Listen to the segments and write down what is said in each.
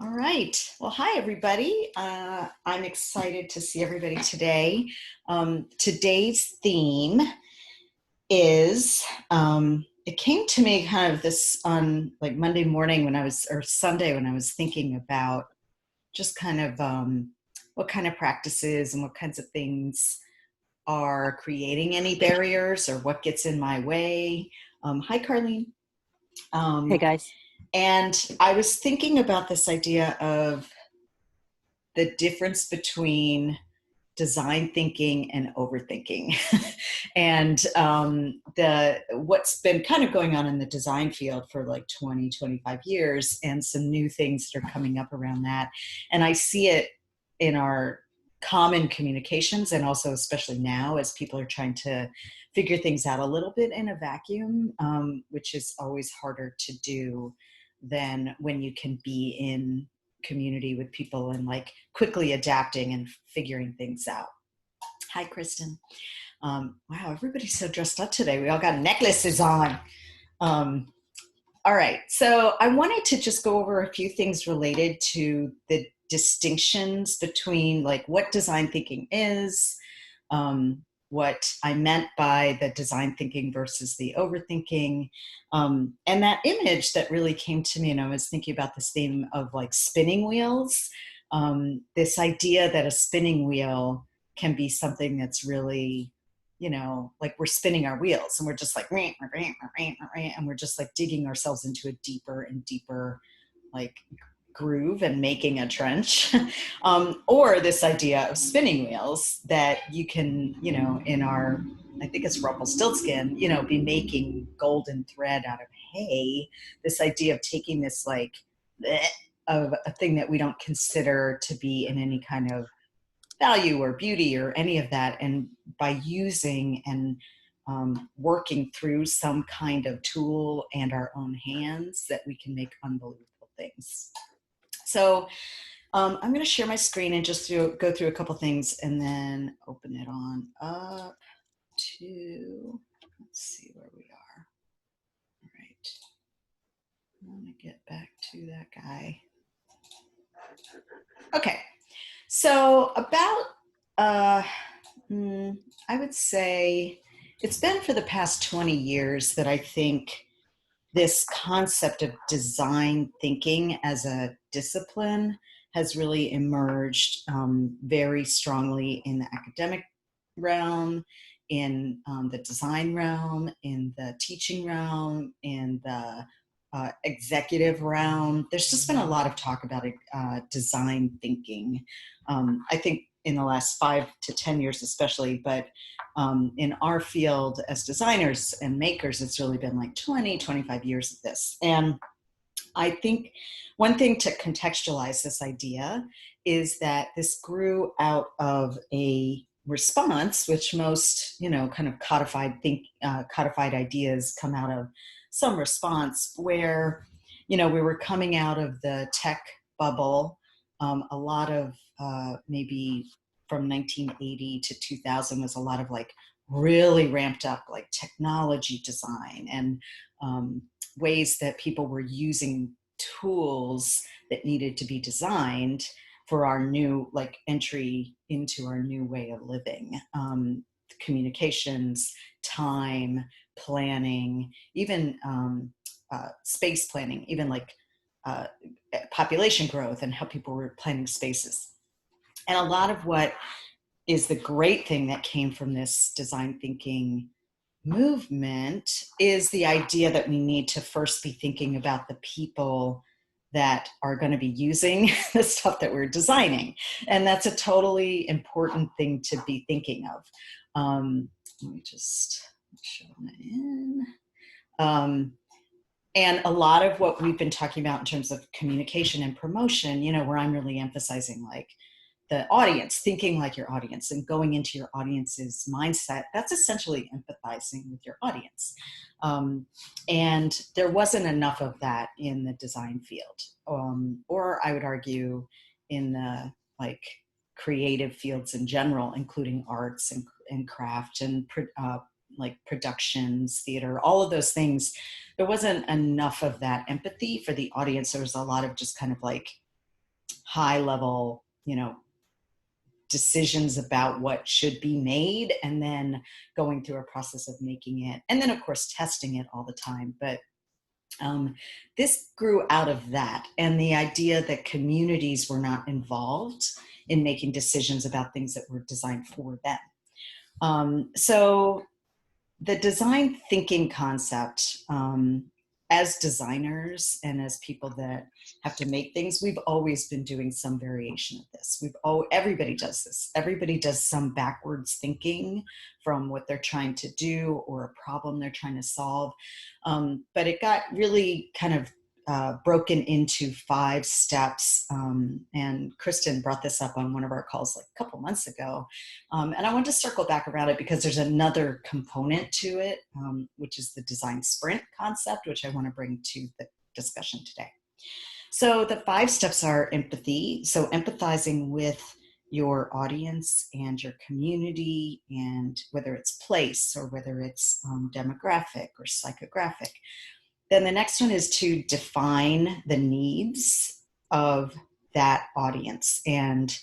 All right. Well, hi, everybody. I'm excited to see everybody today. Today's theme is it came to me kind of this on like Monday morning when I was, or Sunday when I was thinking about just kind of what kind of practices and what kinds of things are creating any barriers or what gets in my way. Hi, Carlene. Hey Um, guys. and I was thinking about this idea of the difference between design thinking and overthinking and the what's been kind of going on in the design field for like 20, 25 years and some new things that are coming up around that. And I see it in our common communications, and also especially now as people are trying to figure things out a little bit in a vacuum, which is always harder to do than when you can be in community with people and like quickly adapting and figuring things out. Hi, Kristen. Wow, everybody's so dressed up today. We all got necklaces on. Um, all right, so I wanted to just go over a few things related to the distinctions between like what design thinking is, what I meant by the design thinking versus the overthinking, and that image that really came to me. And I was thinking about this theme of like spinning wheels, this idea that a spinning wheel can be something that's really, like we're spinning our wheels and we're just like, and we're just like digging ourselves into a deeper and deeper like groove and making a trench. Or this idea of spinning wheels that you can, in our, I think it's Rumpelstiltskin, be making golden thread out of hay. This idea of taking this like of a thing that we don't consider to be in any kind of value or beauty or any of that, and by using and working through some kind of tool and our own hands, that we can make unbelievable things. So I'm going to share my screen and just go through a couple things and then open it on up to, let's see where we are. All right. I want to get back to that guy. Okay. So about, I would say it's been for the past 20 years that I think this concept of design thinking as a discipline has really emerged very strongly in the academic realm, in the design realm, in the teaching realm, in the executive realm. There's just been a lot of talk about design thinking. I think in the last 5 to 10 years, especially, but in our field as designers and makers, it's really been like 20, 25 years of this. And I think one thing to contextualize this idea is that this grew out of a response, which most, kind of codified ideas come out of some response where, we were coming out of the tech bubble. A lot of maybe from 1980 to 2000 was a lot of like really ramped up like technology design and ways that people were using tools that needed to be designed for our new like entry into our new way of living. Communications, time, planning, even space planning, even like uh, population growth and how people were planning spaces. And a lot of what is the great thing that came from this design thinking movement is the idea that we need to first be thinking about the people that are going to be using the stuff that we're designing. And that's a totally important thing to be thinking of. Let me just show that in. And a lot of what we've been talking about in terms of communication and promotion, where I'm really emphasizing like the audience, thinking like your audience and going into your audience's mindset, that's essentially empathizing with your audience. And there wasn't enough of that in the design field, or I would argue in the like creative fields in general, including arts and craft and like productions, theater, all of those things. There wasn't enough of that empathy for the audience. There was a lot of just kind of like high level, decisions about what should be made, and then going through a process of making it, and then of course testing it all the time. But this grew out of that, and the idea that communities were not involved in making decisions about things that were designed for them. So the design thinking concept, as designers and as people that have to make things, we've always been doing some variation of this. Everybody does this. Everybody does some backwards thinking from what they're trying to do or a problem they're trying to solve. But it got really kind of broken into 5 steps. And Kristen brought this up on one of our calls like a couple months ago. And I wanted to circle back around it because there's another component to it, which is the design sprint concept, which I want to bring to the discussion today. So the 5 steps are empathy. So empathizing with your audience and your community, and whether it's place or whether it's demographic or psychographic. Then the next one is to define the needs of that audience, and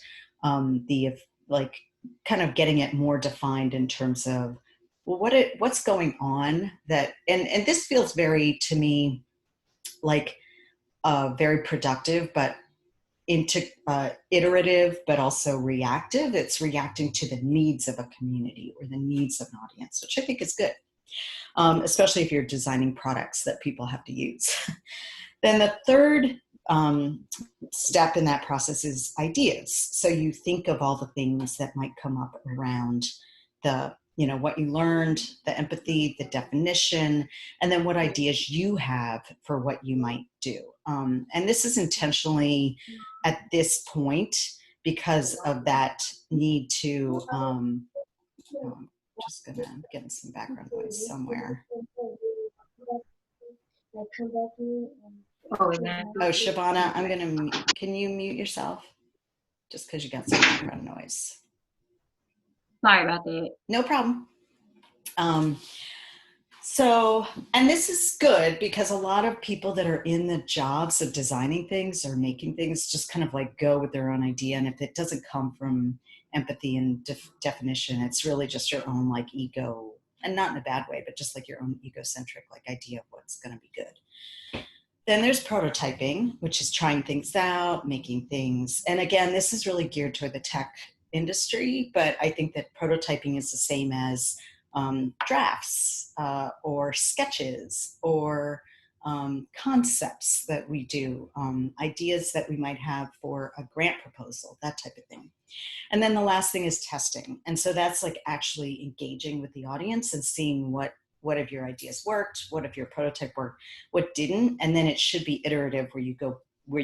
kind of getting it more defined in terms of, well, what's going on that, and this feels very, to me, like very productive, but into iterative, but also reactive. It's reacting to the needs of a community or the needs of an audience, which I think is good. Especially if you're designing products that people have to use. Then the third step in that process is ideas. So you think of all the things that might come up around the, what you learned, the empathy, the definition, and then what ideas you have for what you might do. And this is intentionally at this point because of that need to, just gonna get some background noise somewhere. Oh, Shabana, can you mute yourself? Just because you got some background noise. Sorry about that. No problem. So, and this is good because a lot of people that are in the jobs of designing things or making things just kind of like go with their own idea. And if it doesn't come from empathy and definition, it's really just your own like ego, and not in a bad way, but just like your own egocentric like idea of what's going to be good. Then there's prototyping, which is trying things out, making things. And again, this is really geared toward the tech industry, but I think that prototyping is the same as drafts or sketches or concepts that we do, ideas that we might have for a grant proposal, that type of thing. And then the last thing is testing. And so that's like actually engaging with the audience and seeing what of your ideas worked, what of your prototype worked, what didn't. And then it should be iterative where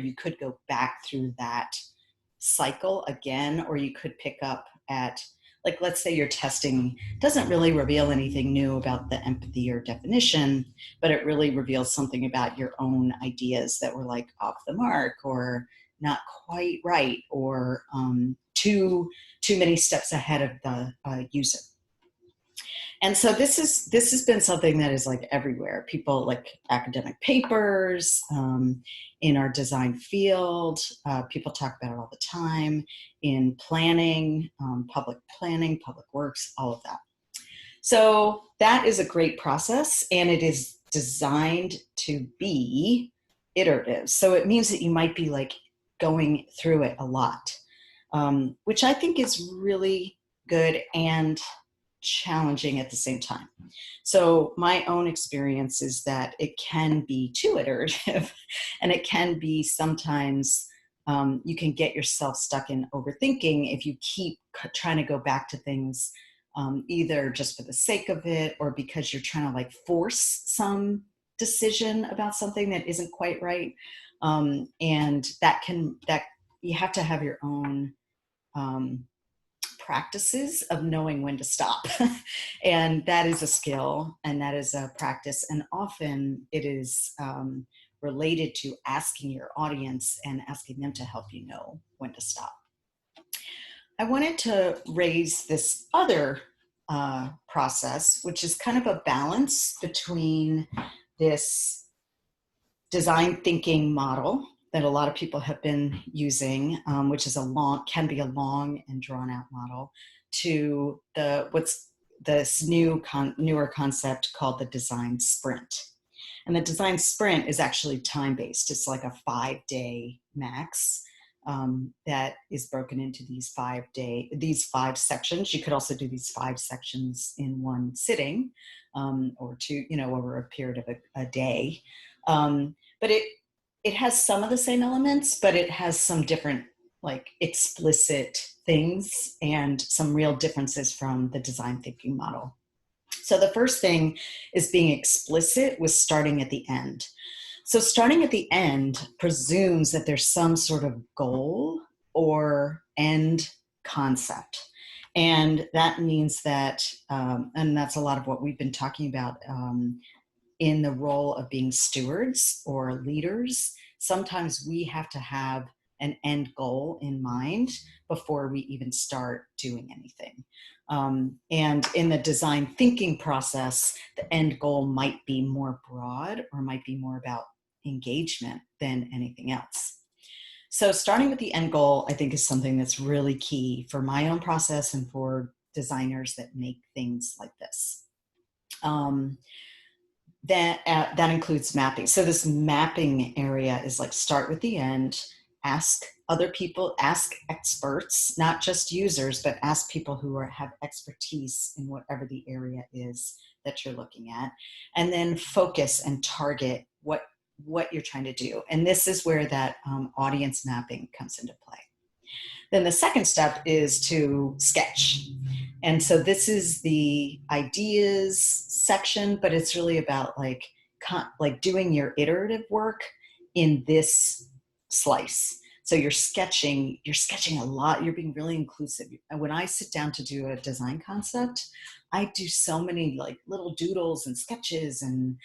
you could go back through that cycle again, or you could pick up at, like, let's say your testing doesn't really reveal anything new about the empathy or definition, but it really reveals something about your own ideas that were like off the mark or not quite right, or too many steps ahead of the user. And so this has been something that is like everywhere. People like academic papers, in our design field, people talk about it all the time, in planning, public works, all of that. So that is a great process, and it is designed to be iterative. So it means that you might be like going through it a lot, which I think is really good and challenging at the same time. So my own experience is that it can be too iterative, and it can be sometimes you can get yourself stuck in overthinking if you keep trying to go back to things, either just for the sake of it or because you're trying to like force some decision about something that isn't quite right. And that you have to have your own practices of knowing when to stop. And that is a skill, and that is a practice. And often it is related to asking your audience and asking them to help you know when to stop. I wanted to raise this other process, which is kind of a balance between this design thinking model that a lot of people have been using, which is can be a long and drawn out model, to what's this newer concept called the design sprint. And the design sprint is actually time-based. It's like a 5-day max that is broken into these 5 sections. You could also do these 5 sections in one sitting, or two, over a period of a day. But it has some of the same elements, but it has some different, like, explicit things and some real differences from the design thinking model. So the first thing is being explicit with starting at the end. So starting at the end presumes that there's some sort of goal or end concept. And that means that, and that's a lot of what we've been talking about in the role of being stewards or leaders. Sometimes we have to have an end goal in mind before we even start doing anything. And in the design thinking process, the end goal might be more broad or might be more about engagement than anything else. So starting with the end goal, I think, is something that's really key for my own process and for designers that make things like this. That includes mapping. So this mapping area is like, start with the end, ask other people, ask experts, not just users, but ask people who have expertise in whatever the area is that you're looking at, and then focus and target what you're trying to do. And this is where that audience mapping comes into play. Then the second step is to sketch. And so this is the ideas section, but it's really about like doing your iterative work in this slice. So you're sketching a lot. You're being really inclusive. And when I sit down to do a design concept, I do so many like little doodles and sketches and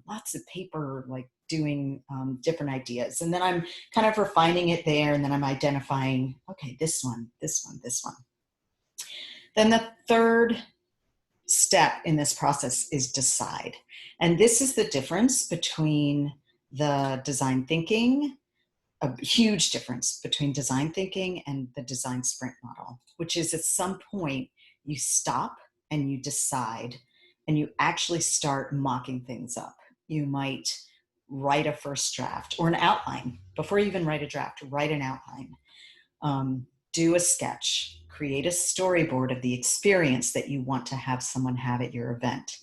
lots of paper, like doing different ideas. And then I'm kind of refining it there. And then I'm identifying, okay, this one, this one, this one. Then the third step in this process is decide. And this is the difference between the design thinking, a huge difference between design thinking and the design sprint model, which is at some point you stop and you decide and you actually start mocking things up. You might write a first draft or an outline. Before you even write a draft, write an outline. Do a sketch, create a storyboard of the experience that you want to have someone have at your event,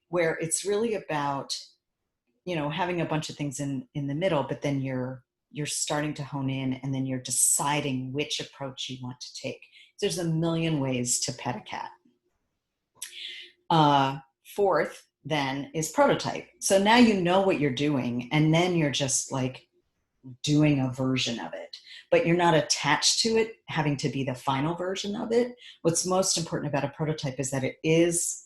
where it's really about, having a bunch of things in the middle, but then you're starting to hone in, and then you're deciding which approach you want to take. There's a million ways to pet a cat. Fourth, then, is prototype. So now you know what you're doing, and then you're just like doing a version of it, but you're not attached to it having to be the final version of it. What's most important about a prototype is that it is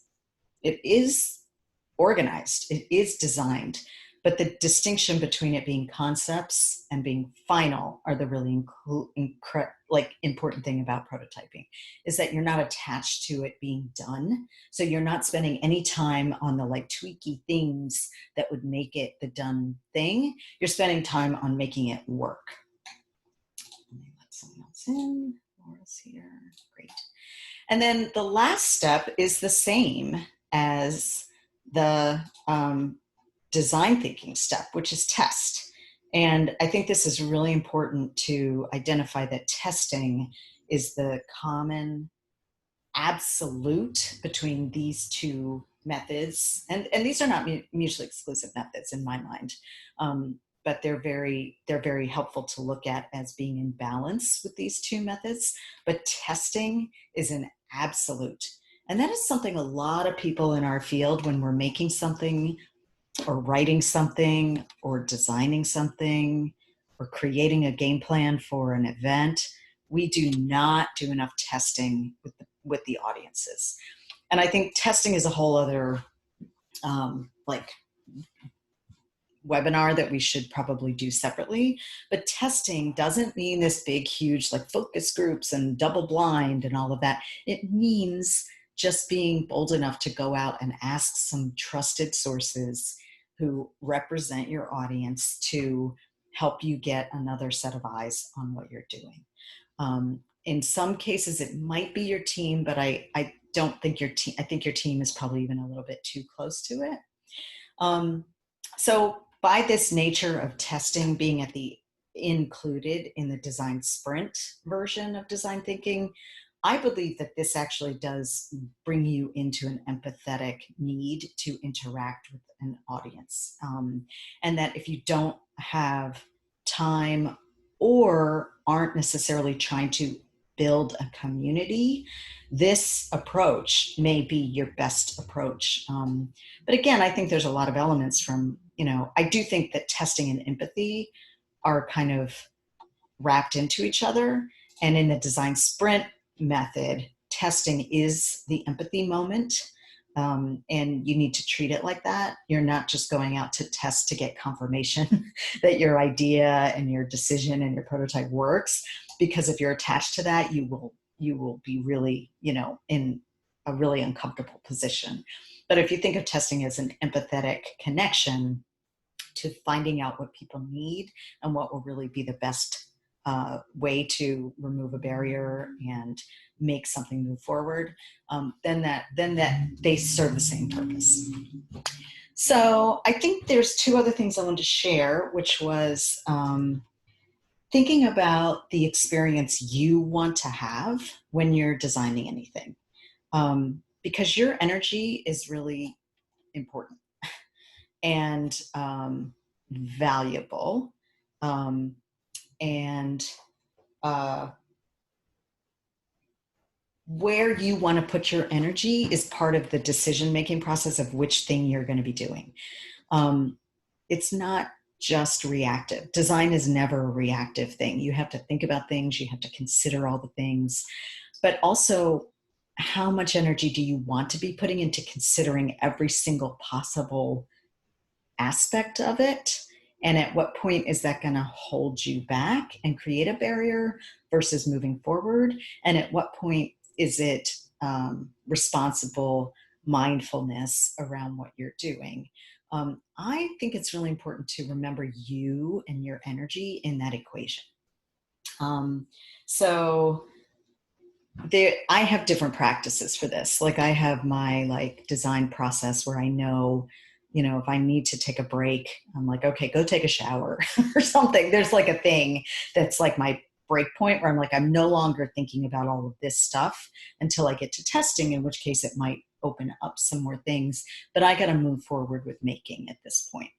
organized, it is designed, but the distinction between it being concepts and being final are the really important thing about prototyping, is that you're not attached to it being done. So you're not spending any time on the like tweaky things that would make it the done thing. You're spending time on making it work. Let me let someone else in. Laura's here. Great. And then the last step is the same as the design thinking step, which is test. And I think this is really important to identify that testing is the common absolute between these two methods. And these are not mutually exclusive methods in my mind, but they're very helpful to look at as being in balance with these two methods. But testing is an absolute. And that is something a lot of people in our field, when we're making something or writing something or designing something or creating a game plan for an event, we do not do enough testing with the audiences. And I think testing is a whole other webinar that we should probably do separately. But testing doesn't mean this big, huge like focus groups and double blind and all of that. It means just being bold enough to go out and ask some trusted sources who represent your audience to help you get another set of eyes on what you're doing. In some cases, it might be your team, but I don't think your team, I think your team is probably even a little bit too close to it. So by this nature of testing being at the included in the design sprint version of design thinking, I believe that this actually does bring you into an empathetic need to interact with an audience. And that if you don't have time or aren't necessarily trying to build a community, this approach may be your best approach. But again, I think there's a lot of elements from, I do think that testing and empathy are kind of wrapped into each other. And in the design sprint method, testing is the empathy moment. And you need to treat it like that. You're not just going out to test to get confirmation that your idea and your decision and your prototype works, because if you're attached to that, you will be really, in a really uncomfortable position. But if you think of testing as an empathetic connection to finding out what people need and what will really be the best way to remove a barrier and make something move forward, then that they serve the same purpose. So I think there's two other things I wanted to share, which was thinking about the experience you want to have when you're designing anything, because your energy is really important and valuable, and where you want to put your energy is part of the decision-making process of which thing you're going to be doing. It's not just reactive. Design is never a reactive thing. You have to think about things, you have to consider all the things, but also how much energy do you want to be putting into considering every single possible aspect of it? And at what point is that going to hold you back and create a barrier versus moving forward? And at what point is it responsible mindfulness around what you're doing? I think it's really important to remember you and your energy in that equation. So I have different practices for this. Like I have my design process where I know, if I need to take a break, I'm like, okay, go take a shower or something. There's like a thing that's like my break point where I'm like, I'm no longer thinking about all of this stuff until I get to testing, in which case it might open up some more things, but I got to move forward with making at this point.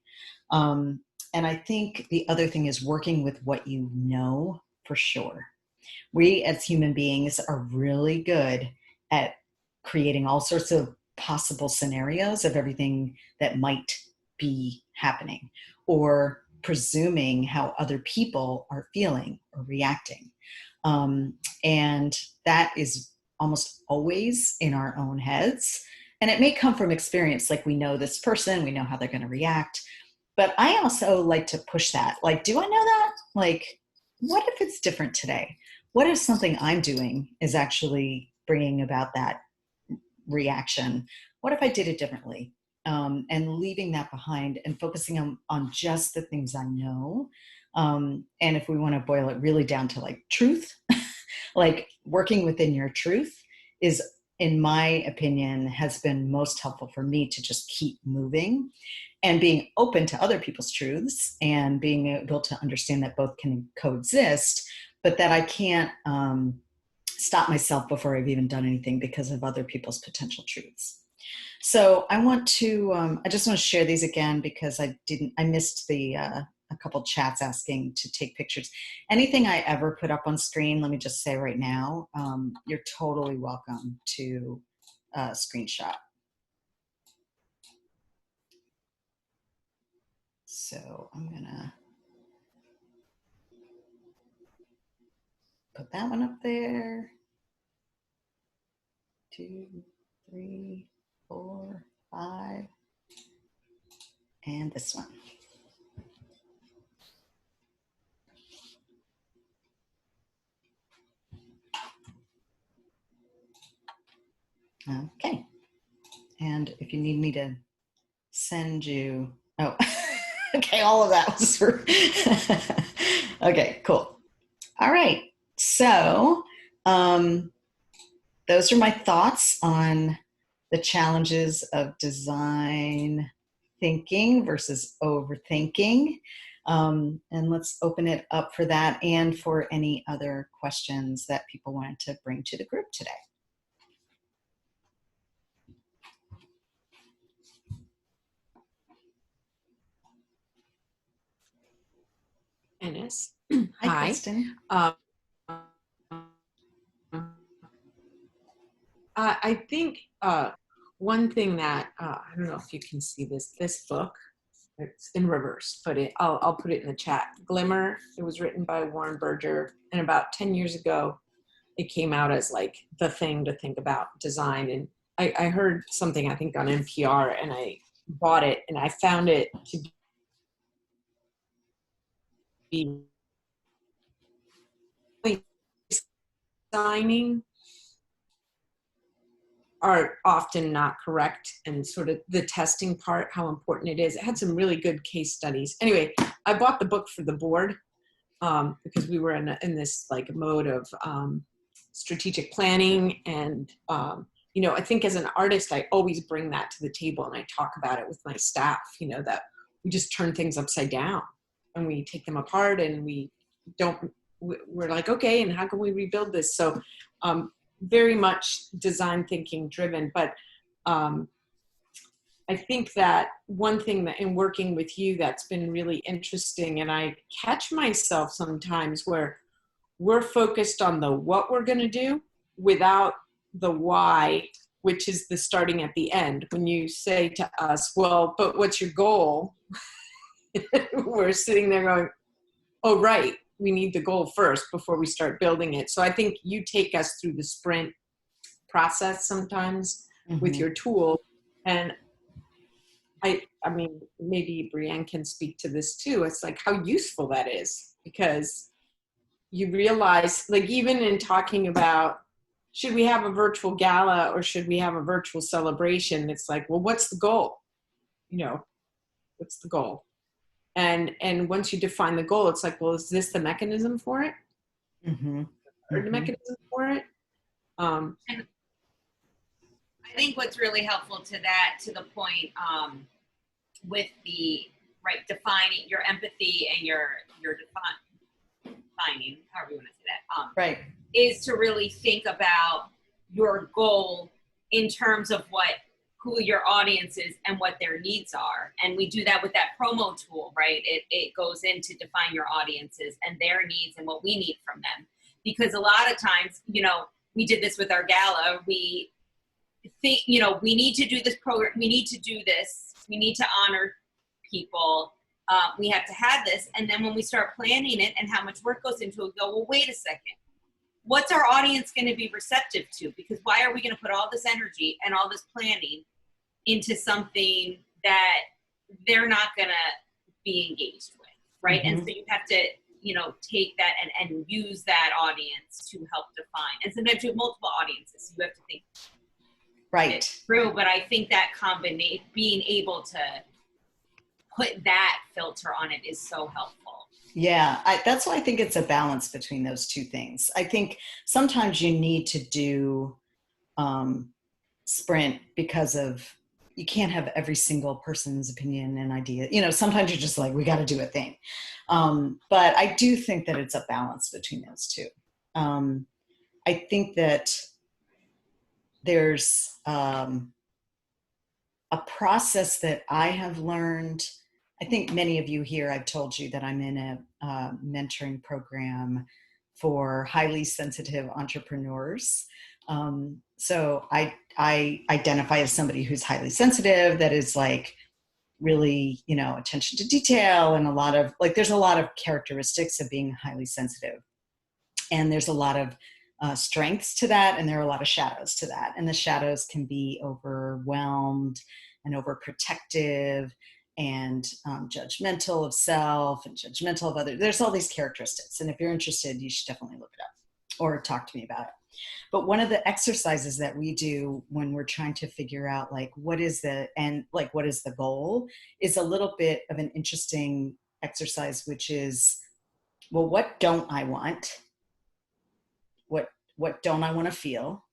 And I think the other thing is working with what you know for sure. We as human beings are really good at creating all sorts of possible scenarios of everything that might be happening, or presuming how other people are feeling or reacting. And that is almost always in our own heads. And it may come from experience, like we know this person, we know how they're going to react. But I also like to push that. Like, do I know that? Like, what if it's different today? What if something I'm doing is actually bringing about that reaction? What if I did it differently? And leaving that behind and focusing on just the things I know. And if we want to boil it really down to like truth, like working within your truth is, in my opinion, has been most helpful for me to just keep moving and being open to other people's truths and being able to understand that both can coexist, but that I can't stop myself before I've even done anything because of other people's potential truths. So I just want to share these again because I missed a couple chats asking to take pictures. Anything I ever put up on screen, let me just say right now, you're totally welcome to screenshot. So I'm gonna put that one up there. 2, 3, 4, 5, and this one. Okay. And if you need me to send you, oh, Okay, all of that was for. Okay, cool. All right. So, um, those are my thoughts on the challenges of design thinking versus overthinking. And let's open it up for that and for any other questions that people wanted to bring to the group today. Ennis. Hi, Hi. Kristen. I think one thing that I don't know if you can see this book. It's in reverse, but I'll put it in the chat. Glimmer. It was written by Warren Berger, and about 10 years ago, it came out as like the thing to think about design. And I heard something I think on NPR, and I bought it, and I found it to be designing are often not correct, and sort of the testing part, how important it is. It had some really good case studies. Anyway, I bought the book for the board because we were in this like mode of strategic planning. And, you know, I think as an artist, I always bring that to the table and I talk about it with my staff, you know, that we just turn things upside down and we take them apart and we're like, okay, and how can we rebuild this? So very much design thinking driven. But I think that one thing that in working with you that's been really interesting, and I catch myself sometimes where we're focused on the what we're going to do without the why, which is the starting at the end. When you say to us, well, but what's your goal? We're sitting there going, oh, right. We need the goal first before we start building it. So I think you take us through the sprint process sometimes with your tool. And I mean, maybe Brienne can speak to this too. It's like how useful that is, because you realize, like, even in talking about, should we have a virtual gala or should we have a virtual celebration? It's like, well, what's the goal? You know, what's the goal? And once you define the goal, it's like, well, is this the mechanism for it? Or the mechanism for it? And I think what's really helpful to that, to the point, with the defining your empathy and your defining, however you want to say that, is to really think about your goal in terms of who your audience is and what their needs are. And we do that with that promo tool, right? It goes in to define your audiences and their needs and what we need from them. Because a lot of times, you know, we did this with our gala. We think, you know, we need to do this program. We need to do this. We need to honor people. We have to have this. And then when we start planning it and how much work goes into it, we go, well, wait a second. What's our audience going to be receptive to? Because why are we going to put all this energy and all this planning into something that they're not going to be engaged with, right? And so you have to, you know, take that and use that audience to help define. And sometimes you have multiple audiences, so you have to think it through. But I think that combination, being able to put that filter on it, is so helpful. Yeah, that's why I think it's a balance between those two things. I think sometimes you need to do sprint because of, you can't have every single person's opinion and idea. You know, sometimes you're just like, we got to do a thing. But I do think that it's a balance between those two. I think that there's a process that I have learned. I think many of you here, I've told you that I'm in a mentoring program for highly sensitive entrepreneurs. So I identify as somebody who's highly sensitive, that is like really, you know, attention to detail, and a lot of like, there's a lot of characteristics of being highly sensitive. And there's a lot of strengths to that, and there are a lot of shadows to that. And the shadows can be overwhelmed and overprotective and judgmental of self and judgmental of others. There's all these characteristics. And if you're interested, you should definitely look it up or talk to me about it. But one of the exercises that we do when we're trying to figure out like what is the goal is a little bit of an interesting exercise, which is, well, what don't I want? What don't I want to feel?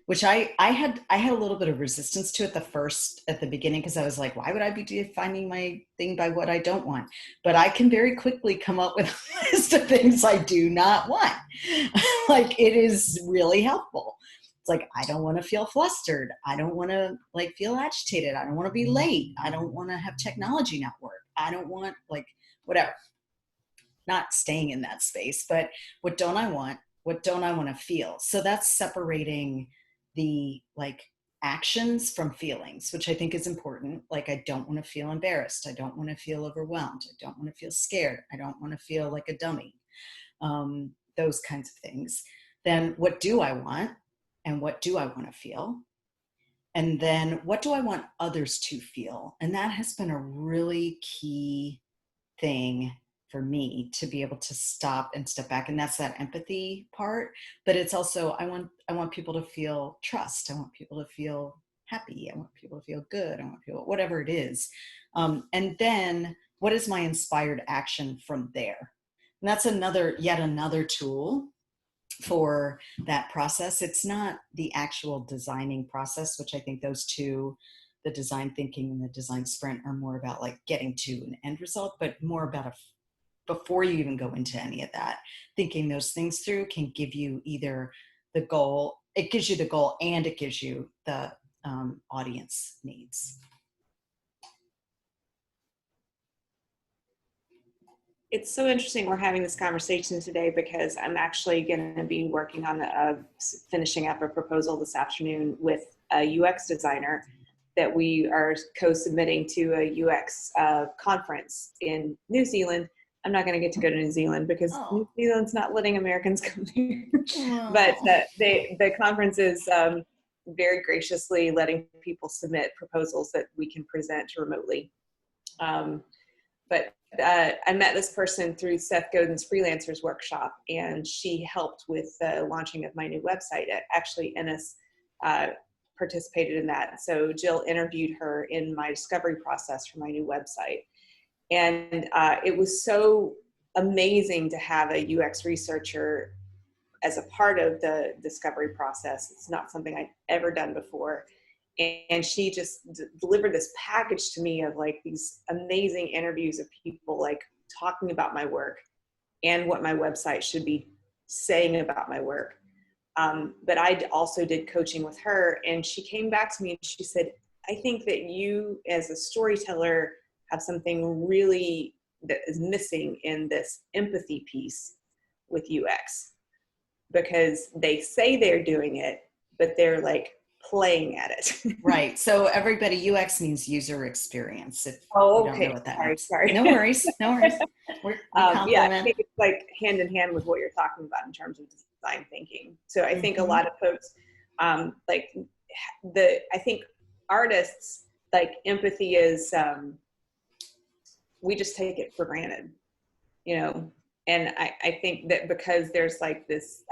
Which I had a little bit of resistance to at the beginning, because I was like, why would I be defining my thing by what I don't want? But I can very quickly come up with a list of things I do not want. Like, it is really helpful. It's like, I don't want to feel flustered. I don't want to like feel agitated. I don't want to be late. I don't want to have technology not work. I don't want like whatever. Not staying in that space, but what don't I want? What don't I want to feel? So that's separating the like actions from feelings, which I think is important. Like, I don't want to feel embarrassed. I don't want to feel overwhelmed. I don't want to feel scared. I don't want to feel like a dummy. Those kinds of things. Then what do I want? And what do I want to feel? And then what do I want others to feel? And that has been a really key thing for me, to be able to stop and step back. And that's that empathy part. But it's also, I want people to feel trust. I want people to feel happy. I want people to feel good. I want people, whatever it is. And then what is my inspired action from there? And that's yet another tool for that process. It's not the actual designing process, which I think those two, the design thinking and the design sprint, are more about like getting to an end result, but more about before you even go into any of that, thinking those things through can give you either the goal, it gives you the goal, and it gives you the audience needs. It's so interesting we're having this conversation today, because I'm actually going to be working on finishing up a proposal this afternoon with a UX designer that we are co-submitting to a UX conference in New Zealand. I'm not going to get to go to New Zealand because New Zealand's not letting Americans come there. But the conference is very graciously letting people submit proposals that we can present remotely. But I met this person through Seth Godin's freelancers workshop, and she helped with the launching of my new website. Actually, Ennis participated in that. So Jill interviewed her in my discovery process for my new website. And it was so amazing to have a UX researcher as a part of the discovery process. It's not something I'd ever done before. And she just delivered this package to me of like these amazing interviews of people like talking about my work and what my website should be saying about my work. But I also did coaching with her, and she came back to me and she said, I think that you as a storyteller have something really that is missing in this empathy piece with UX, because they say they're doing it, but they're like playing at it. Right. So everybody, UX means user experience. If you don't know what that means. Sorry. No worries. No worries. Yeah, I think it's like hand in hand with what you're talking about in terms of design thinking. So I think a lot of folks, I think artists, like empathy is, we just take it for granted, you know? And I think that because there's like this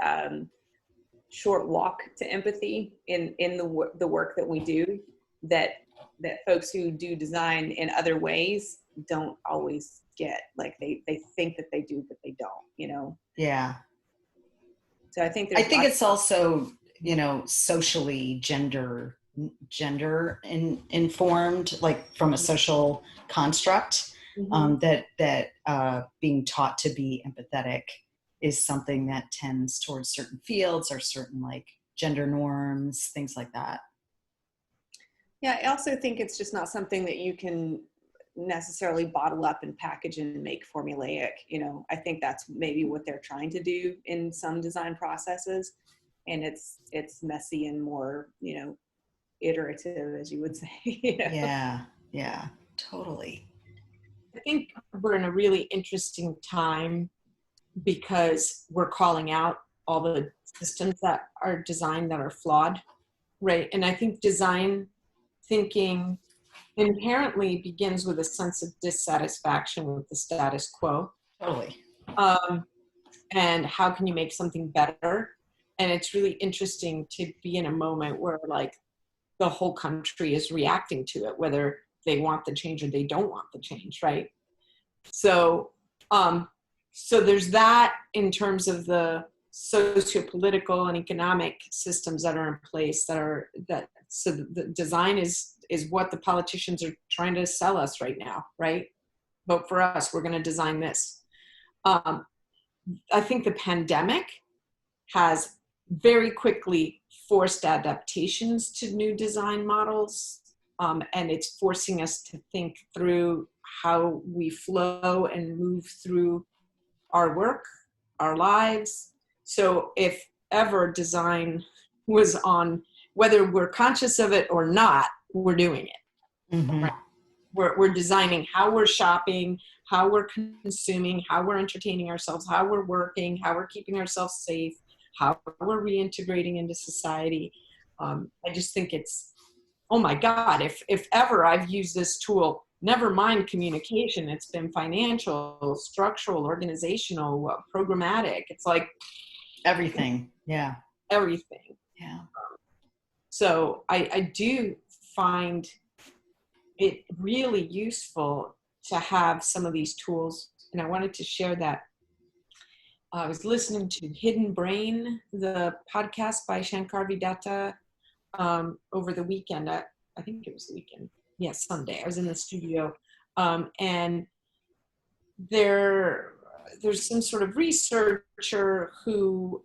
short walk to empathy in the work that we do, that folks who do design in other ways don't always get. Like they think that they do, but they don't, you know? Yeah. So I think it's also, you know, socially gender informed, like from a social construct, that being taught to be empathetic is something that tends towards certain fields or certain like gender norms, things like that. Yeah, I also think it's just not something that you can necessarily bottle up and package and make formulaic. You know, I think that's maybe what they're trying to do in some design processes, and it's messy and more, you know, iterative, as you would say. You know? Yeah, totally. I think we're in a really interesting time because we're calling out all the systems that are designed that are flawed, right? And I think design thinking inherently begins with a sense of dissatisfaction with the status quo. Totally. And how can you make something better? And it's really interesting to be in a moment where like the whole country is reacting to it, whether they want the change or they don't want the change, right? So, so there's that in terms of the socio-political and economic systems that are in place so the design is what the politicians are trying to sell us right now, right? Vote for us, we're going to design this. I think the pandemic has very quickly forced adaptations to new design models, and it's forcing us to think through how we flow and move through our work, our lives. So if ever design was on, whether we're conscious of it or not, we're doing it. Mm-hmm. Right? We're designing how we're shopping, how we're consuming, how we're entertaining ourselves, how we're working, how we're keeping ourselves safe, how we're reintegrating into society. I just think it's, oh my God, if ever I've used this tool, never mind communication, it's been financial, structural, organizational, programmatic. It's like Everything. Yeah. everything. Yeah. So I do find it really useful to have some of these tools. And I wanted to share that. I was listening to Hidden Brain, the podcast by Shankar Vidatta, over the weekend. I think it was the weekend. Yes, Sunday. I was in the studio. And there's some sort of researcher who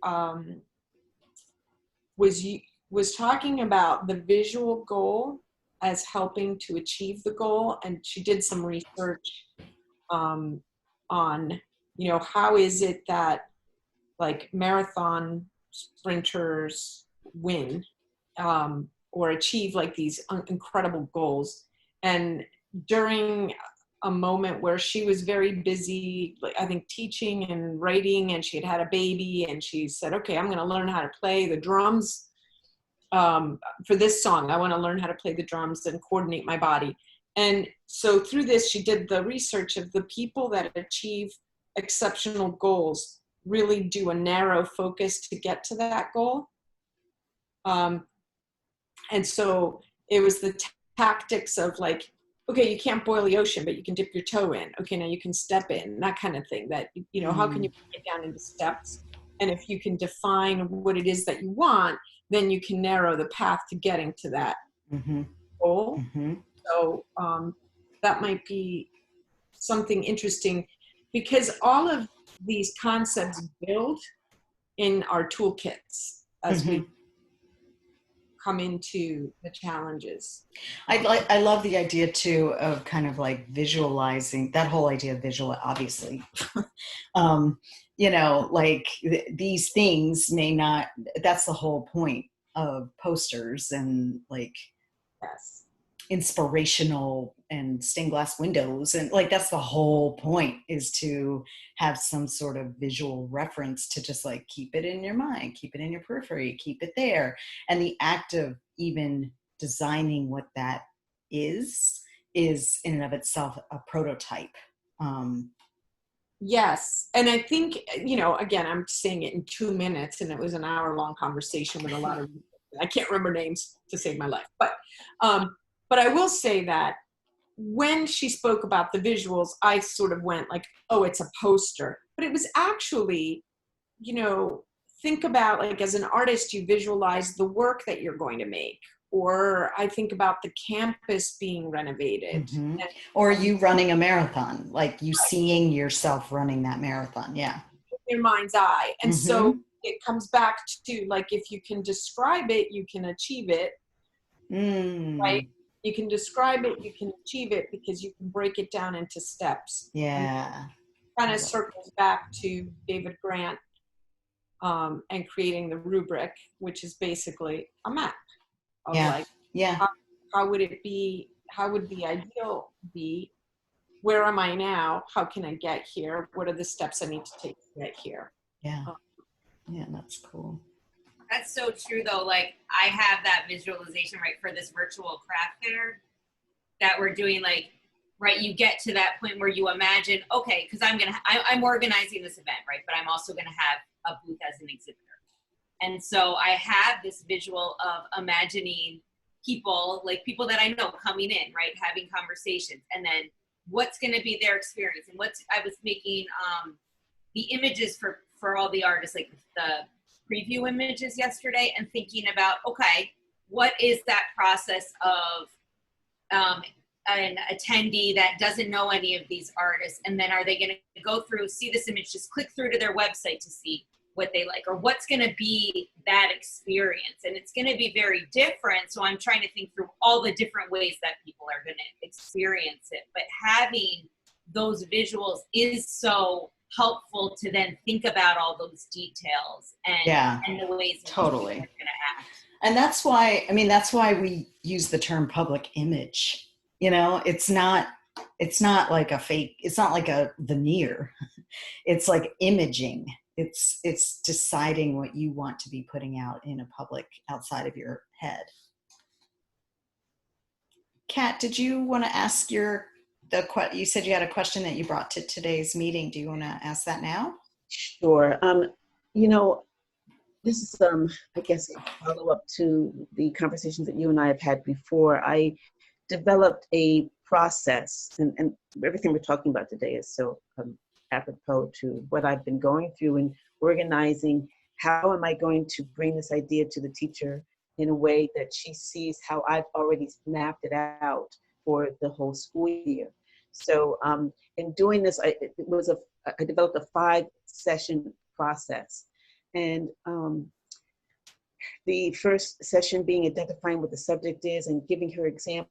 was talking about the visual goal as helping to achieve the goal. And she did some research on, how is it that like marathon sprinters win or achieve like these incredible goals. And during a moment where she was very busy, like I think teaching and writing, and she had a baby, and she said, okay, I'm going to learn how to play the drums for this song. I want to learn how to play the drums and coordinate my body. And so through this, she did the research of the people that achieve exceptional goals really do a narrow focus to get to that goal. And so it was the tactics of like, okay, you can't boil the ocean, but you can dip your toe in. Okay, now you can step in, that kind of thing. That, how can you break it down into steps? And if you can define what it is that you want, then you can narrow the path to getting to that goal. So that might be something interesting, because all of these concepts build in our toolkits as we come into the challenges. I love the idea too of kind of like visualizing that whole idea of visual, obviously. Like these things may not, that's the whole point of posters and like Yes. inspirational and stained glass windows, and like that's the whole point, is to have some sort of visual reference to just like keep it in your mind, keep it in your periphery, keep it there. And the act of even designing what that is in and of itself a prototype. Yes. And I think, again, I'm saying it in 2 minutes, and it was an hour-long conversation with a lot of, I can't remember names to save my life, but I will say that when she spoke about the visuals, I sort of went like, oh, it's a poster. But it was actually, think about like as an artist, you visualize the work that you're going to make. Or I think about the campus being renovated. Or you running a marathon, like you seeing yourself running that marathon. Yeah. In your mind's eye. And so it comes back to like, if you can describe it, you can achieve it. Right? You can describe it, you can achieve it, because you can break it down into steps. Yeah. Kind of circles back to David Grant and creating the rubric, which is basically a map of how would it be, how would the ideal be, where am I now, how can I get here, what are the steps I need to take to get here. Yeah, that's cool. That's so true though. Like I have that visualization right for this virtual craft fair that we're doing, like, right, you get to that point where you imagine, okay, because I'm organizing this event, right, but I'm also going to have a booth as an exhibitor. And so I have this visual of imagining people, like people that I know coming in, right, having conversations, and then what's going to be their experience. And I was making the images for all the artists, like the preview images yesterday, and thinking about, okay, what is that process of an attendee that doesn't know any of these artists, and then are they going to go through, see this image, just click through to their website to see what they like, or what's going to be that experience? And it's going to be very different. So I'm trying to think through all the different ways that people are going to experience it. But having those visuals is so helpful to then think about all those details and the ways in totally which people are going to act. And that's why we use the term public image. You know, it's not like a fake, it's not like a veneer. It's like imaging. It's deciding what you want to be putting out in a public outside of your head. Kat, did you want to ask you said you had a question that you brought to today's meeting. Do you want to ask that now? Sure. You know, this is, I guess, a follow-up to the conversations that you and I have had before. I developed a process, and everything we're talking about today is so apropos to what I've been going through and organizing. How am I going to bring this idea to the teacher in a way that she sees how I've already mapped it out for the whole school year? So in doing this, I developed a 5-session process. And the first session being identifying what the subject is and giving her examples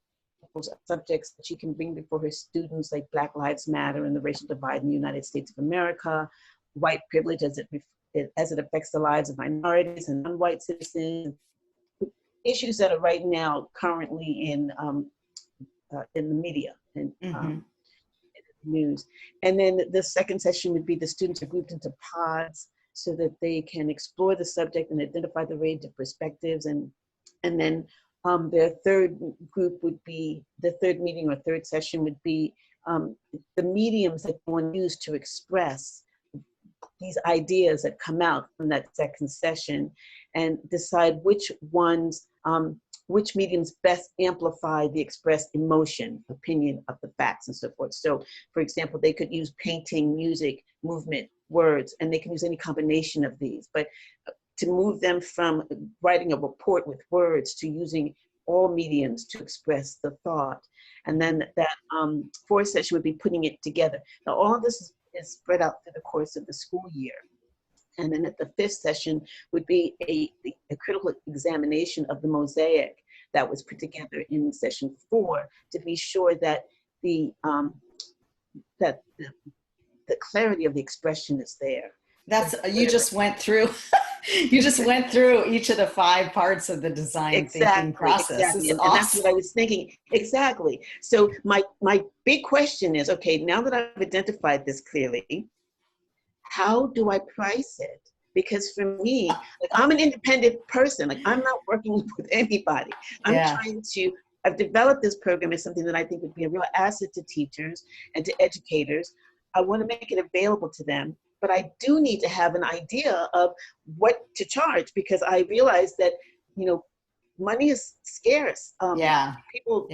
of subjects that she can bring before her students, like Black Lives Matter and the racial divide in the United States of America, white privilege as it affects the lives of minorities and non-white citizens, issues that are right now currently in the media and news. And then the second session would be the students are grouped into pods so that they can explore the subject and identify the range of perspectives. And then their third group would be, the third meeting or third session would be the mediums that one use to express these ideas that come out from that second session, and decide which ones, which mediums best amplify the expressed emotion, opinion of the facts and so forth. So for example, they could use painting, music, movement, words, and they can use any combination of these. But to move them from writing a report with words to using all mediums to express the thought. And then that fourth session would be putting it together. Now all of this is spread out through the course of the school year. And then at the fifth session would be a critical examination of the mosaic that was put together in session 4 to be sure that the clarity of the expression is there. You just went through each of the 5 parts of the design thinking process. Exactly. And awesome. That's what I was thinking. Exactly. So my big question is, okay, now that I've identified this clearly, how do I price it? Because for me, like, I'm an independent person. Like, I'm not working with anybody. I've developed this program as something that I think would be a real asset to teachers and to educators. I want to make it available to them, but I do need to have an idea of what to charge, because I realize that, you know, money is scarce. People,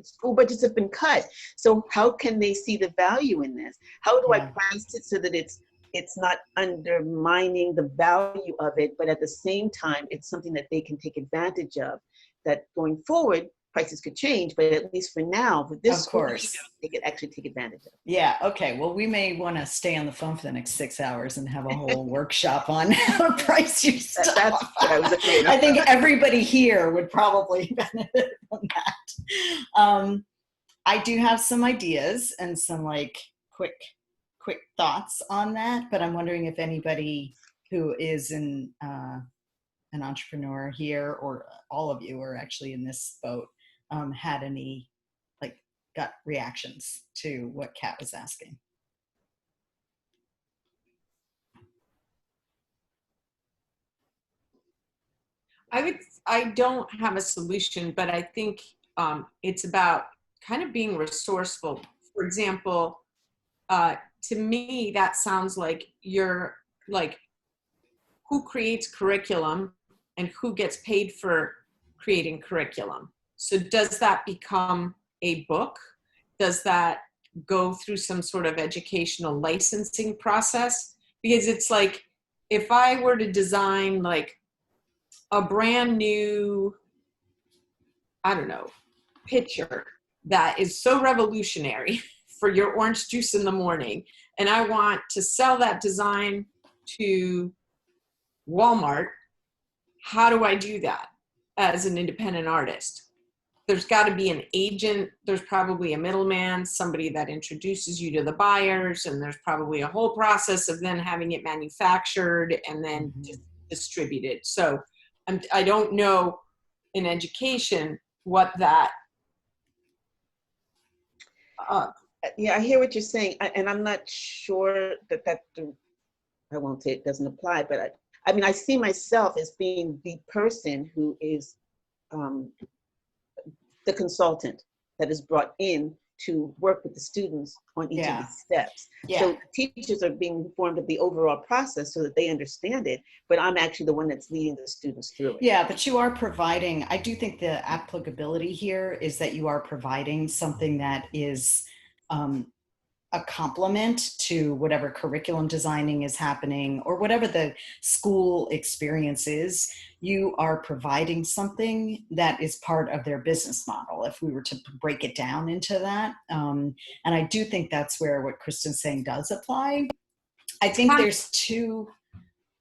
school budgets have been cut. So how can they see the value in this? How do I price it so that it's not undermining the value of it, but at the same time, it's something that they can take advantage of, that going forward, prices could change, but at least for now, for this course, they could actually take advantage of it. Yeah, okay. Well, we may want to stay on the phone for the next 6 hours and have a whole workshop on how to price your stuff. That's what I was afraid of. I think everybody here would probably benefit from that. I do have some ideas and some like quick thoughts on that, but I'm wondering if anybody who is an entrepreneur here, or all of you are actually in this boat, had any like gut reactions to what Kat was asking. I don't have a solution, but I think it's about kind of being resourceful. For example, to me, that sounds like you're like who creates curriculum and who gets paid for creating curriculum. So does that become a book? Does that go through some sort of educational licensing process? Because it's like, if I were to design like a brand new, I don't know, pitcher that is so revolutionary for your orange juice in the morning, and I want to sell that design to Walmart, how do I do that as an independent artist? There's got to be an agent. There's probably a middleman, somebody that introduces you to the buyers, and there's probably a whole process of then having it manufactured and then distributed. So I don't know in education what that. Yeah, I hear what you're saying, and I'm not sure that I won't say it doesn't apply, but I mean, I see myself as being the person who is the consultant that is brought in to work with the students on each of the steps. So teachers are being informed of the overall process so that they understand it, but I'm actually the one that's leading the students through it. Yeah, but you are providing, I do think the applicability here is that you are providing something that is a complement to whatever curriculum designing is happening or whatever the school experience is. You are providing something that is part of their business model, if we were to break it down into that. And I do think that's where what Kristen's saying does apply. I think there's two,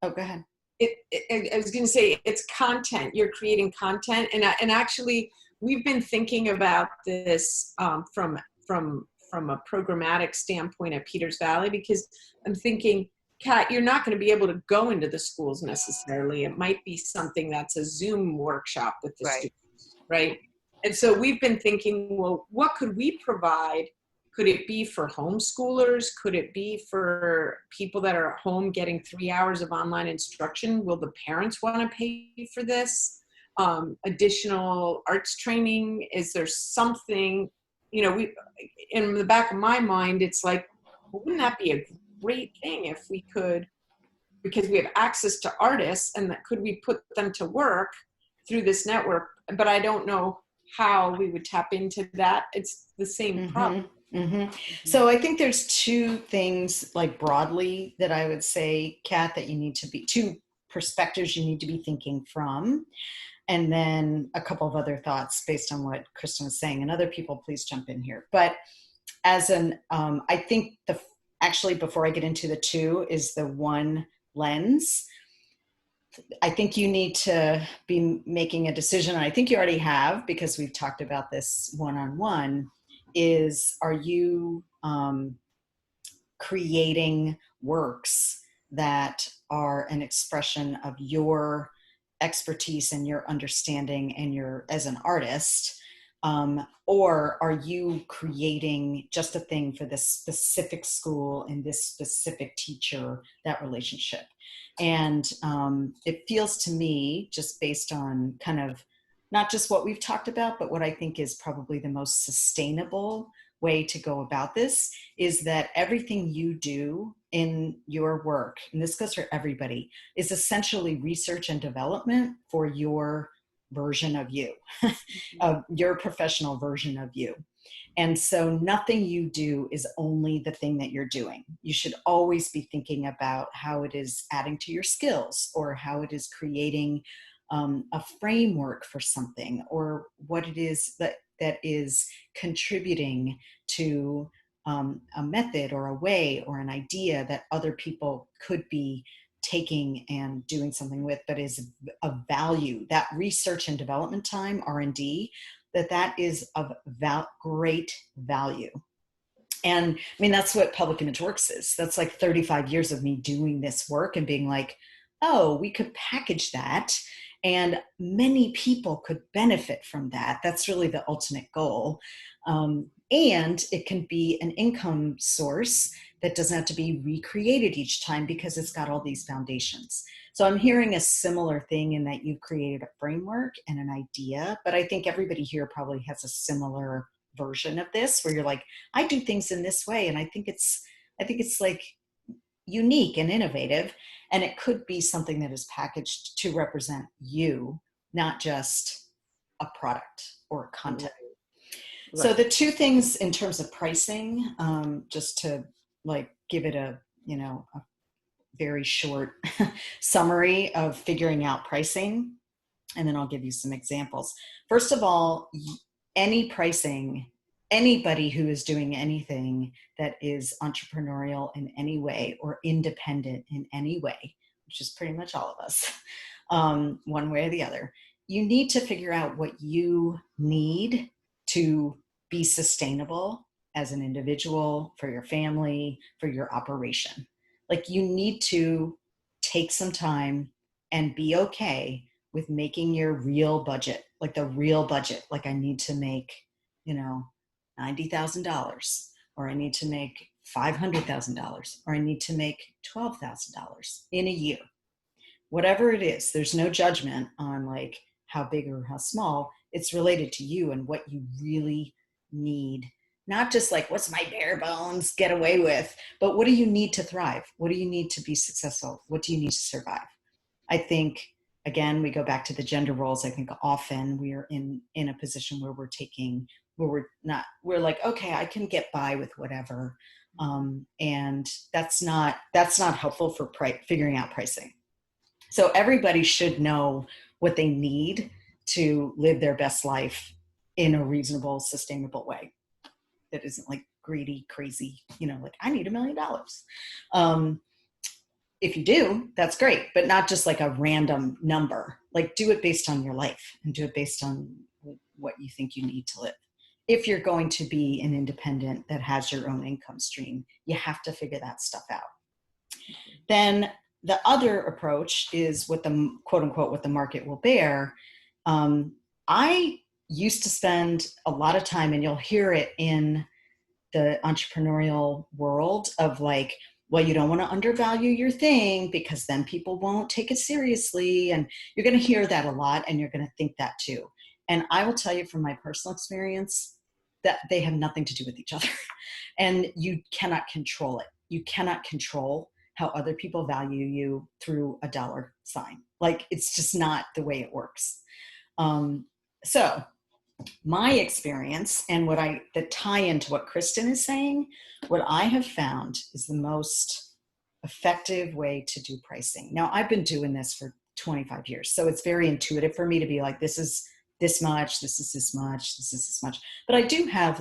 oh, go ahead. I was going to say, it's content. You're creating content. And actually, we've been thinking about this from a programmatic standpoint at Peters Valley, because I'm thinking, Kat, you're not going to be able to go into the schools necessarily. It might be something that's a Zoom workshop with the students, right? And so we've been thinking, well, what could we provide? Could it be for homeschoolers? Could it be for people that are at home getting 3 hours of online instruction? Will the parents want to pay for this? Additional arts training? Is there something, you know, in the back of my mind, it's like, well, wouldn't that be a great thing if we could, because we have access to artists, and that could we put them to work through this network? But I don't know how we would tap into that. It's the same problem. So I think there's two things, like broadly, that I would say, Kat, that you need to be, two perspectives you need to be thinking from. And then a couple of other thoughts based on what Kristen was saying, and other people, please jump in here. But as I think actually, before I get into the two, is the one lens. I think you need to be making a decision, and I think you already have, because we've talked about this one-on-one, is, are you creating works that are an expression of your expertise and your understanding and your as an artist, or are you creating just a thing for this specific school and this specific teacher, that relationship? And it feels to me, just based on kind of not just what we've talked about, but what I think is probably the most sustainable way to go about this, is that everything you do in your work, and this goes for everybody, is essentially research and development for your version of you, of your professional version of you. And so nothing you do is only the thing that you're doing. You should always be thinking about how it is adding to your skills, or how it is creating a framework for something, or what it is that is contributing to a method or a way or an idea that other people could be taking and doing something with, but is of value. That research and development time, R&D, that is of great value. And I mean, that's what Public Image Works is. That's like 35 years of me doing this work and being like, oh, we could package that and many people could benefit from that. That's really the ultimate goal. And it can be an income source that doesn't have to be recreated each time, because it's got all these foundations. So I'm hearing a similar thing in that you've created a framework and an idea, but I think everybody here probably has a similar version of this, where you're like, I do things in this way, and I think it's like unique and innovative, and it could be something that is packaged to represent you, not just a product or content. Right. So the two things in terms of pricing, just to like give it a very short summary of figuring out pricing, and then I'll give you some examples. First of all, any pricing, anybody who is doing anything that is entrepreneurial in any way or independent in any way, which is pretty much all of us, one way or the other, you need to figure out what you need to be sustainable as an individual, for your family, for your operation. Like, you need to take some time and be okay with making your real budget, like the real budget. Like, I need to make, $90,000, or I need to make $500,000, or I need to make $12,000 in a year. Whatever it is, there's no judgment on like how big or how small. It's related to you and what you really need. Not just like, what's my bare bones get away with, but what do you need to thrive? What do you need to be successful? What do you need to survive? I think, again, we go back to the gender roles. I think often we are in a position where we're like, okay, I can get by with whatever. And that's not helpful for figuring out pricing. So everybody should know what they need to live their best life in a reasonable, sustainable way that isn't like greedy, crazy, like I need $1 million. If you do, that's great, but not just like a random number. Like, do it based on your life and do it based on what you think you need to live. If you're going to be an independent that has your own income stream, you have to figure that stuff out. Then the other approach is what the quote unquote, what the market will bear. I used to spend a lot of time, and you'll hear it in the entrepreneurial world, of like, well, you don't want to undervalue your thing because then people won't take it seriously. And you're going to hear that a lot, and you're going to think that too. And I will tell you from my personal experience that they have nothing to do with each other. And you cannot control it. You cannot control how other people value you through a dollar sign. Like, it's just not the way it works. So my experience and the tie into what Kristen is saying, what I have found is the most effective way to do pricing. Now, I've been doing this for 25 years, so it's very intuitive for me to be like, this is this much, this is this much, this is this much. But I do have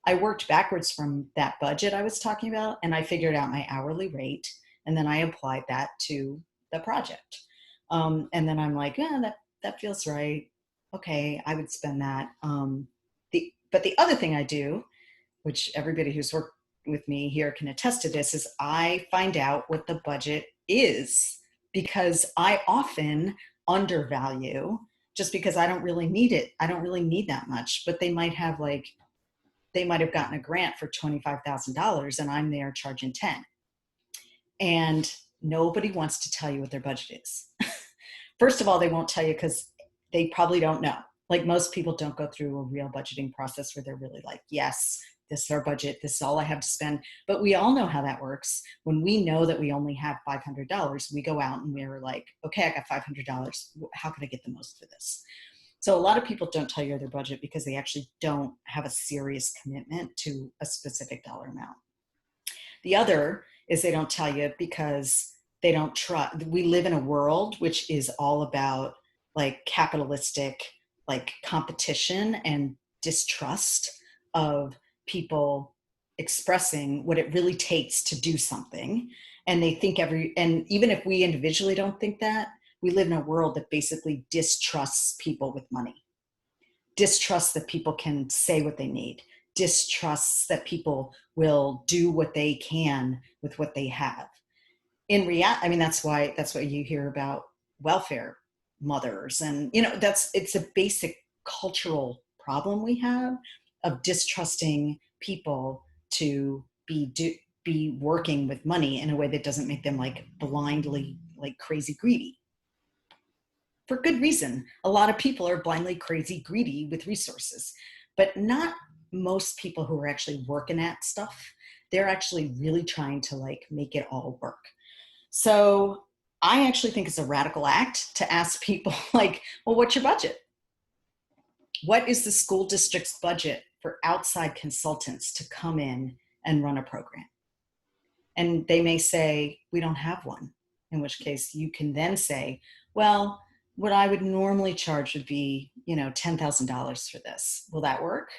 I worked backwards from that budget I was talking about, and I figured out my hourly rate, and then I applied that to the project. And then I'm like, yeah, that feels right. Okay, I would spend that. But the other thing I do, which everybody who's worked with me here can attest to this, is I find out what the budget is, because I often undervalue just because I don't really need it. I don't really need that much, but they might have gotten a grant for $25,000 and I'm there charging 10. And nobody wants to tell you what their budget is. First of all, they won't tell you because they probably don't know. Like, most people don't go through a real budgeting process where they're really like, yes, this is our budget, this is all I have to spend. But we all know how that works. When we know that we only have $500, we go out and we're like, okay, I got $500. How can I get the most for this? So a lot of people don't tell you their budget because they actually don't have a serious commitment to a specific dollar amount. The other is they don't tell you because they don't trust. We live in a world which is all about like capitalistic, like competition and distrust of people expressing what it really takes to do something. And they think and even if we individually don't think that, we live in a world that basically distrusts people with money, distrusts that people can say what they need, distrusts that people will do what they can with what they have. In reality, I mean, that's why you hear about welfare mothers, and it's a basic cultural problem we have of distrusting people to be working with money in a way that doesn't make them like blindly like crazy greedy. For good reason. A lot of people are blindly crazy greedy with resources, but not most people who are actually working at stuff. they're actually really trying to like make it all work. So I actually think it's a radical act to ask people like, well, what's your budget? What is the school district's budget for outside consultants to come in and run a program? And they may say, we don't have one, in which case you can then say, well, what I would normally charge would be, $10,000 for this. Will that work?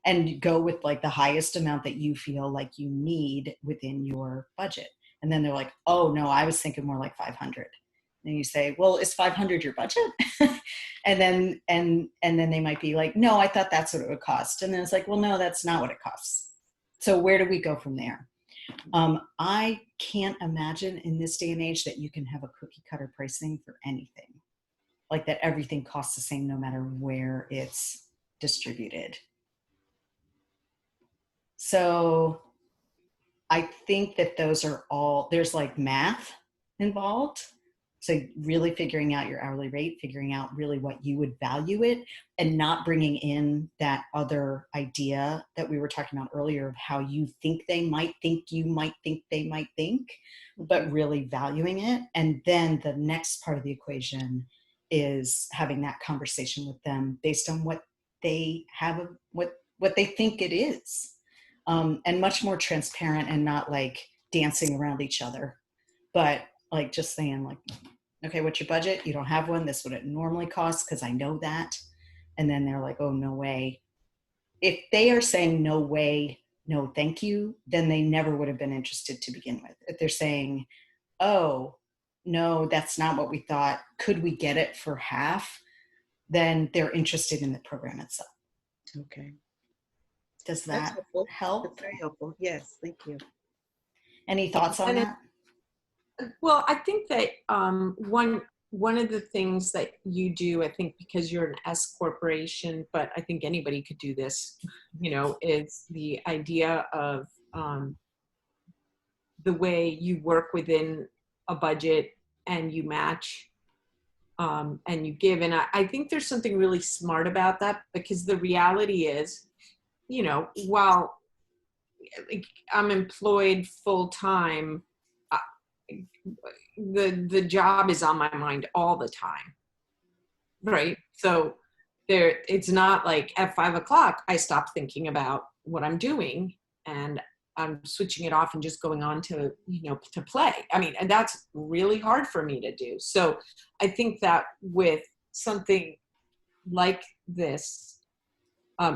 And go with like the highest amount that you feel like you need within your budget. And then they're like, oh no, I was thinking more like 500. And you say, well, is 500 your budget? and then they might be like, no, I thought that's what it would cost. And then it's like, well, no, that's not what it costs. So where do we go from there? I can't imagine in this day and age that you can have a cookie cutter pricing for anything. Like that everything costs the same no matter where it's distributed. So I think that those are all, there's like math involved. So really figuring out your hourly rate, figuring out really what you would value it, and not bringing in that other idea that we were talking about earlier of how you think they might think, you might think they might think, but really valuing it. And then the next part of the equation is having that conversation with them based on what they have, what they think it is. And much more transparent and not like dancing around each other, but like just saying like, okay, what's your budget? You don't have one. This is what it normally costs because I know that. And then they're like, oh, no way. If they are saying no way, no thank you, then they never would have been interested to begin with. If they're saying, oh, no, that's not what we thought. Could we get it for half? Then they're interested in the program itself. Okay. Does that help? That's very helpful. Yes, thank you. Any thoughts on that? Well, I think that one of the things that you do, I think because you're an S corporation, but I think anybody could do this, is the idea of the way you work within a budget and you match and you give. And I think there's something really smart about that, because the reality is, while I'm employed full time, the job is on my mind all the time, right? So it's not like at 5 o'clock I stop thinking about what I'm doing and I'm switching it off and just going on to to play. I mean, and that's really hard for me to do. So I think that with something like this,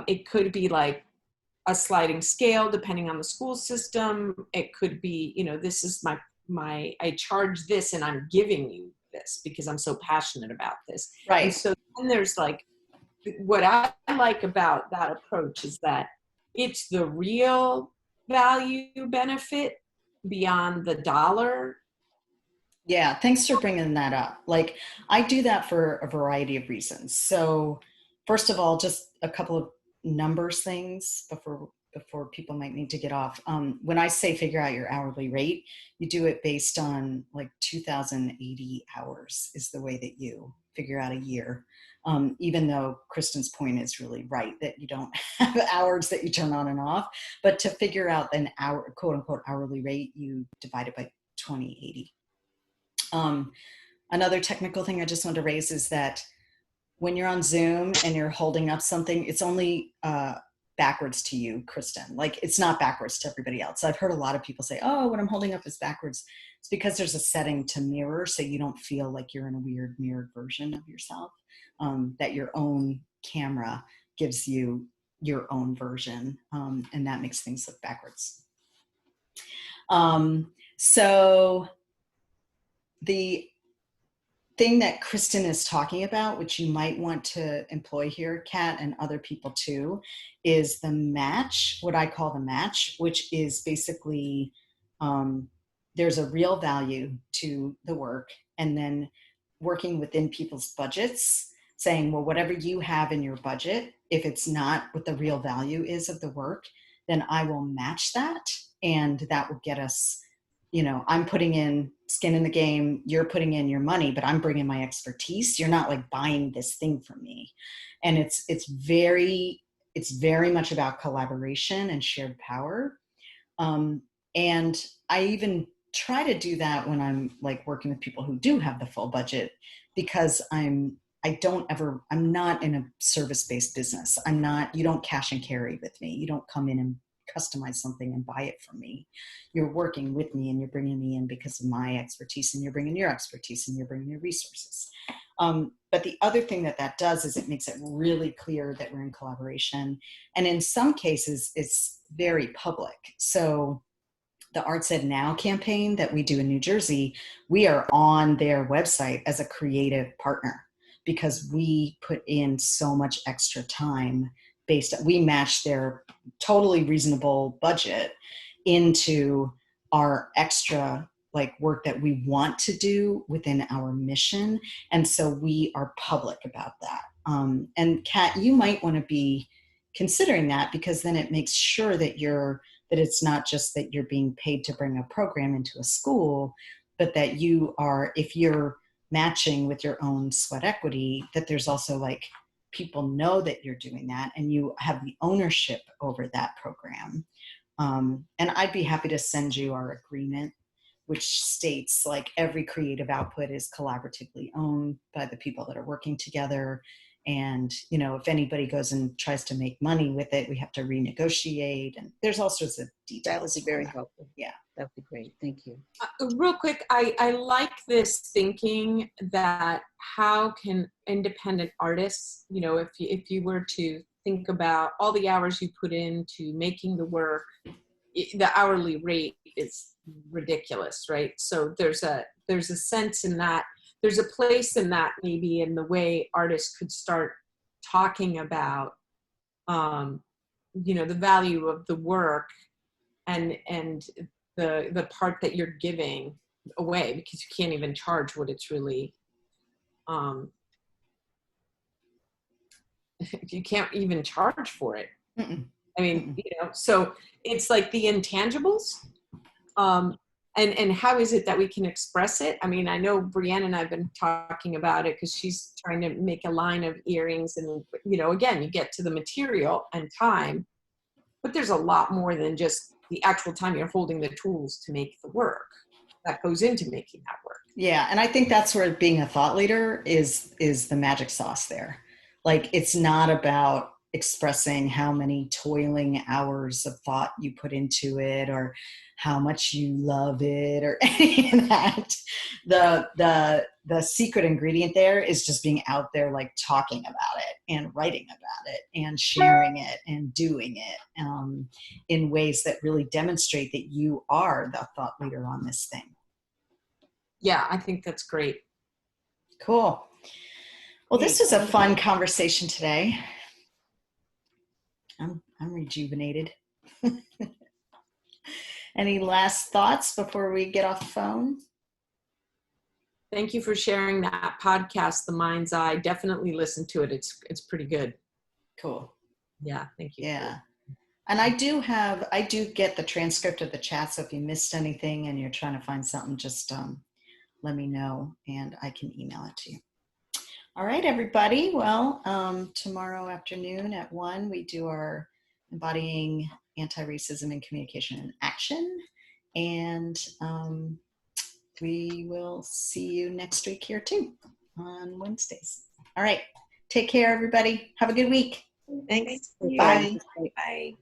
it could be like a sliding scale depending on the school system. It could be, this is I charge this and I'm giving you this because I'm so passionate about this. Right. And so then there's like, what I like about that approach is that it's the real value benefit beyond the dollar. Yeah, thanks for bringing that up. Like, I do that for a variety of reasons. So first of all, just a couple of numbers things before people might need to get off. When I say figure out your hourly rate, you do it based on like 2,080 hours is the way that you figure out a year. Even though Kristen's point is really right that you don't have hours that you turn on and off, but to figure out an hour, quote unquote, hourly rate, you divide it by 2080. Another technical thing I just wanted to raise is that when you're on Zoom and you're holding up something, it's only backwards to you, Kristen. Like, it's not backwards to everybody else. I've heard a lot of people say, oh, what I'm holding up is backwards. It's because there's a setting to mirror so you don't feel like you're in a weird mirrored version of yourself, that your own camera gives you your own version, and that makes things look backwards. So the thing that Kristen is talking about, which you might want to employ here, Kat, and other people too, is the match, what I call the match, which is basically there's a real value to the work, and then working within people's budgets, saying, well, whatever you have in your budget, if it's not what the real value is of the work, then I will match that, and that will get us, I'm putting in skin in the game, you're putting in your money, but I'm bringing my expertise. You're not like buying this thing from me. And it's very much about collaboration and shared power. And I even try to do that when I'm like working with people who do have the full budget, because I'm not in a service-based business. You don't cash and carry with me. You don't come in and customize something and buy it from me. You're working with me and you're bringing me in because of my expertise, and you're bringing your expertise and you're bringing your resources. But the other thing that does is it makes it really clear that we're in collaboration. And in some cases, it's very public. So the Arts Ed Now campaign that we do in New Jersey, we are on their website as a creative partner because we put in so much extra time we match their totally reasonable budget into our extra like work that we want to do within our mission. And so we are public about that. And Kat, you might want to be considering that, because then it makes sure that it's not just that you're being paid to bring a program into a school, but that if you're matching with your own sweat equity, that there's also like people know that you're doing that and you have the ownership over that program. And I'd be happy to send you our agreement, which states like every creative output is collaboratively owned by the people that are working together. And, if anybody goes and tries to make money with it, we have to renegotiate. And there's all sorts of details. That would be very helpful. Yeah. That would be great. Thank you. Real quick, I like this thinking that how can independent artists, if you were to think about all the hours you put into making the work, the hourly rate is ridiculous, right? So there's a sense in that. There's a place in that, maybe in the way artists could start talking about, the value of the work and the part that you're giving away, because you can't even charge what it's really, you can't even charge for it. Mm-mm. I mean, so it's like the intangibles. And how is it that we can express it? I mean, I know Brianna and I have been talking about it because she's trying to make a line of earrings, and, again, you get to the material and time, but there's a lot more than just the actual time you're holding the tools to make the work that goes into making that work. Yeah. And I think that's where being a thought leader is the magic sauce there. Like, it's not about expressing how many toiling hours of thought you put into it or how much you love it or any of that. The secret ingredient there is just being out there, like talking about it and writing about it and sharing it and doing it in ways that really demonstrate that you are the thought leader on this thing. Yeah, I think that's great. Cool. Well, this was a fun conversation today. I'm rejuvenated. Any last thoughts before we get off the phone? Thank you for sharing that podcast, The Mind's Eye. Definitely listen to it. It's pretty good. Cool. Yeah, thank you. Yeah. And I do get the transcript of the chat. So if you missed anything and you're trying to find something, just let me know and I can email it to you. All right, everybody. Well, tomorrow afternoon at 1, we do our Embodying Anti-Racism in Communication and Action. And we will see you next week here too on Wednesdays. All right. Take care, everybody. Have a good week. Thanks. Thank you. Bye. Bye.